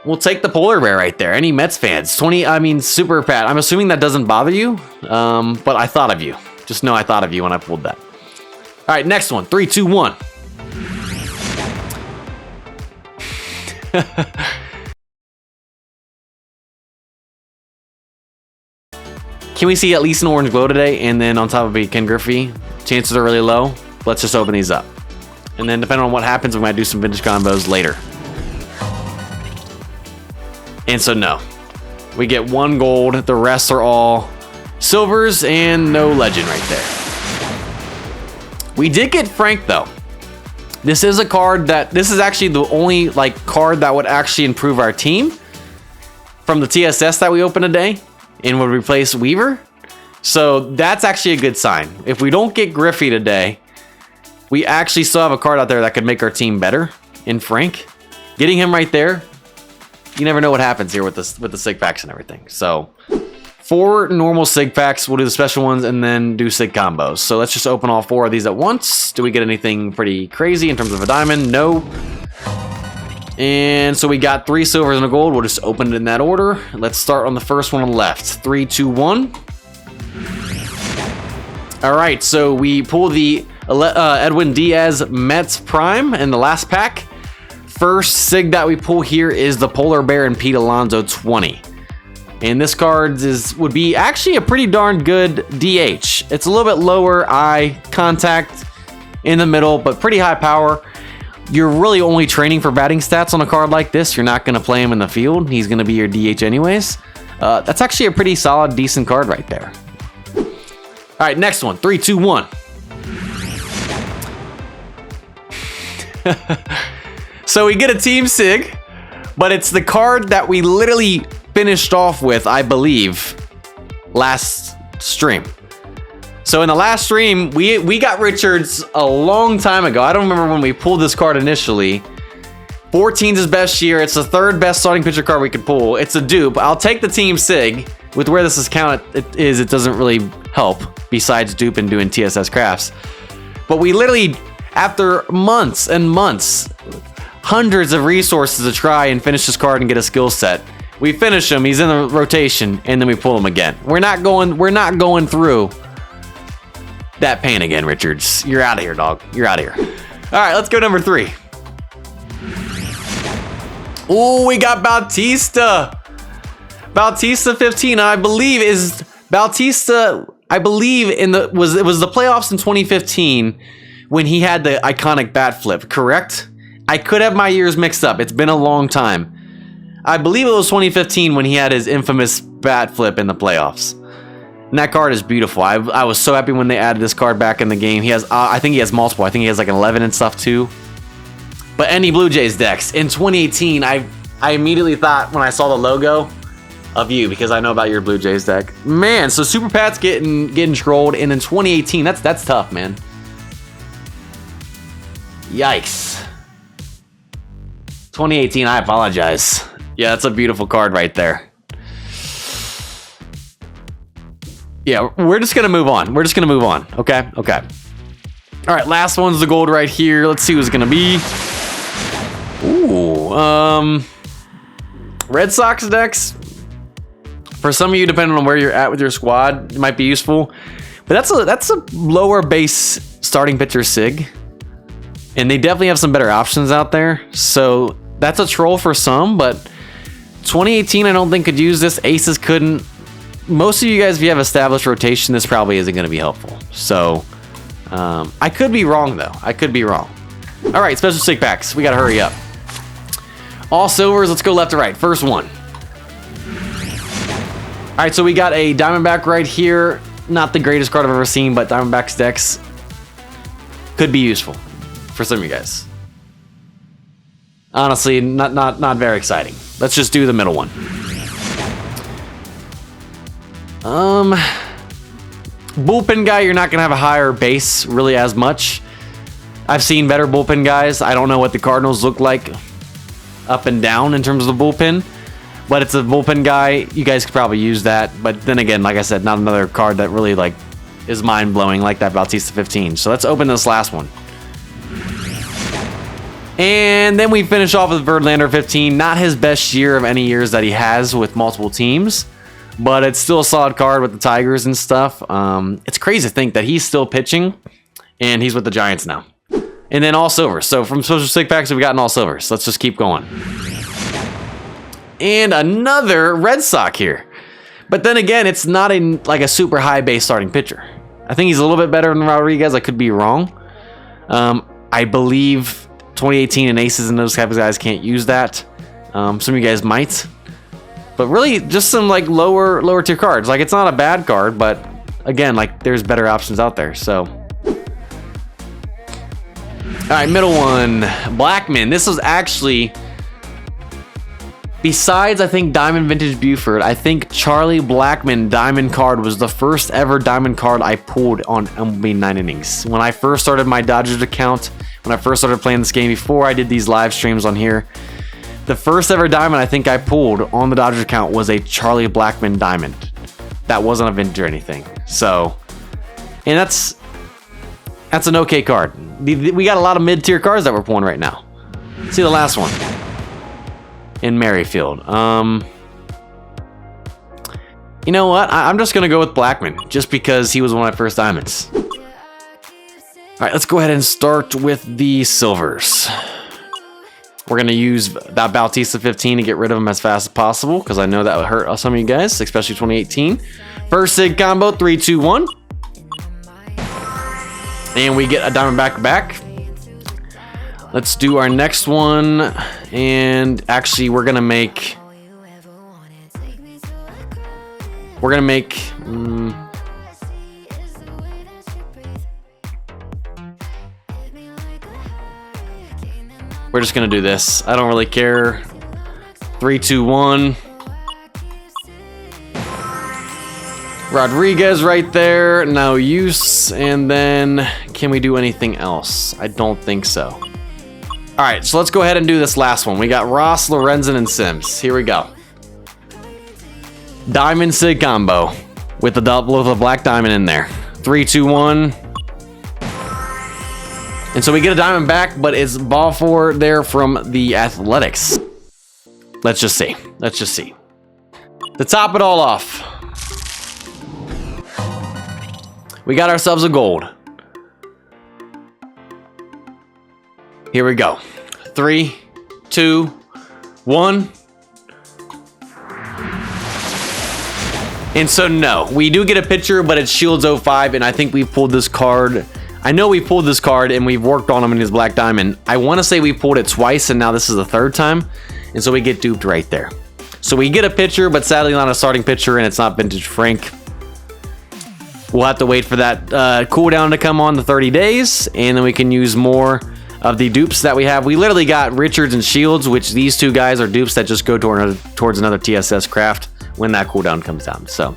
We'll take the polar bear right there. Any Mets fans? Super Pat. I'm assuming that doesn't bother you, but I thought of you. Just know I thought of you when I pulled that. All right, next one. 3, 2, 1. Can we see at least an orange glow today? And then on top of it, Ken Griffey. Chances are really low. Let's just open these up. And then depending on what happens, we might do some vintage combos later. And so no. We get 1 gold. The rest are all silvers and no legend right there. We did get Frank though. This is a card this is actually the only card that would actually improve our team from the TSS that we opened today and would replace Weaver. So that's actually a good sign. If we don't get Griffey today, we actually still have a card out there that could make our team better in Frank. Getting him right there, you never know what happens here with the sig packs and everything. So 4 normal sig packs, we'll do the special ones and then do sig combos. So let's just open all 4 of these at once. Do we get anything pretty crazy in terms of a diamond? No. And so we got 3 silvers and a gold. We'll just open it in that order. Let's start on the first one on the left. 3, 2, 1. All right, so we pull the Edwin Diaz Mets Prime in the last pack. First sig that we pull here is the Polar Bear and Pete Alonzo 20. And this card would be actually a pretty darn good DH. It's a little bit lower eye contact in the middle, but pretty high power. You're really only training for batting stats on a card like this. You're not going to play him in the field. He's going to be your DH anyways. That's actually a pretty solid, decent card right there. All right, next one. 3, 2, 1. So we get a team sig, but it's the card that we literally finished off with, I believe, last stream. So in the last stream, we got Richards a long time ago. I don't remember when we pulled this card initially. 14's his best year. It's the 3rd best starting pitcher card we could pull. It's a dupe. I'll take the team sig. With where this is counted, it doesn't really help besides dupe and doing TSS crafts. But we literally, after months and months, hundreds of resources to try and finish this card and get a skill set, we finish him. He's in the rotation, and then we pull him again. We're not going through that pain again, Richards. You're out of here, dog. You're out of here. All right, let's go number 3. Oh, we got Bautista. Bautista 15, I believe is Bautista. I believe it was the playoffs in 2015 when he had the iconic bat flip. Correct? I could have my years mixed up. It's been a long time. I believe it was 2015 when he had his infamous bat flip in the playoffs. And that card is beautiful. I was so happy when they added this card back in the game. He has, I think he has multiple. I think he has like an 11 and stuff too. But any Blue Jays decks in 2018, I immediately thought when I saw the logo of you because I know about your Blue Jays deck. Man, so Super Pat's getting trolled, and in 2018, that's tough, man. Yikes. 2018, I apologize. Yeah, that's a beautiful card right there. Yeah, we're just gonna move on. Okay. All right, last one's the gold right here. Let's see who's gonna be. Ooh, Red Sox decks. For some of you, depending on where you're at with your squad, it might be useful. But that's a lower base starting pitcher sig, and they definitely have some better options out there. So that's a troll for some, but 2018 I don't think could use this. Aces couldn't. Most of you guys, if you have established rotation, this probably isn't going to be helpful. So I could be wrong though. All right, special sig packs. We got to hurry up. All silvers. Let's go left to right. First one. All right, so we got a Diamondback right here. Not the greatest card I've ever seen, but Diamondback's decks could be useful for some of you guys. Honestly, not very exciting. Let's just do the middle one. Bullpen guy, you're not gonna have a higher base really as much. I've seen better bullpen guys. I don't know what the Cardinals look like up and down in terms of the bullpen, but it's a bullpen guy. You guys could probably use that, but then again, like I said, not another card that really like is mind blowing like that Bautista 15. So let's open this last one. And then we finish off with Verlander 15. Not his best year of any years that he has with multiple teams, but it's still a solid card with the Tigers and stuff. It's crazy to think that he's still pitching, and he's with the Giants now. And then all silvers. So from Social Stick Packs, we've gotten all silvers. Let's just keep going. And another Red Sox here. But then again, it's not like a super high base starting pitcher. I think he's a little bit better than Rodriguez. I could be wrong. I believe 2018 and Aces and those type of guys can't use that. Some of you guys might. But really, just some like lower tier cards. Like, it's not a bad card, but again, like, there's better options out there. So, all right, middle one, Blackman. This was actually, besides I think Diamond Vintage Buford, I think Charlie Blackmon Diamond card was the first ever Diamond card I pulled on MLB 9 Innings. When I first started my Dodgers account, when I first started playing this game, before I did these live streams on here, the first ever Diamond I think I pulled on the Dodgers account was a Charlie Blackmon Diamond. That wasn't a vintage or anything. So, and that's an okay card. We got a lot of mid-tier cards that we're pulling right now. Let's see the last one. In Merrifield. You know what? I'm just going to go with Blackmon, just because he was one of my first diamonds. All right, let's go ahead and start with the silvers. We're going to use that Bautista 15 to get rid of him as fast as possible, because I know that would hurt some of you guys, especially 2018. First Sig combo, 3, 2, 1. And we get a diamond back-to-back. Let's do our next one. And actually, we're going to make... We're just going to do this. I don't really care. 3, 2, 1. Rodriguez right there. No use. And then, can we do anything else? I don't think so. All right, so let's go ahead and do this last one. We got Ross, Lorenzen, and Sims. Here we go. Diamond Sig combo with the double with a black diamond in there. 3, 2, 1. And so we get a diamond back, but it's ball four there from the Athletics. Let's just see. Let's just see. To top it all off, we got ourselves a gold. Here we go. 3, 2, 1. And so no, we do get a picture, but it's Shields 05, and I think we pulled this card. I know we pulled this card and we've worked on him in his black diamond. I want to say we pulled it twice, and now this is the third time. And so we get duped right there. So we get a picture, but sadly not a starting pitcher, and it's not Vintage Frank. We'll have to wait for that cooldown to come on the 30 days, and then we can use more of the dupes that we have. We literally got Richards and Shields, which these two guys are dupes that just go towards another TSS craft when that cooldown comes down. So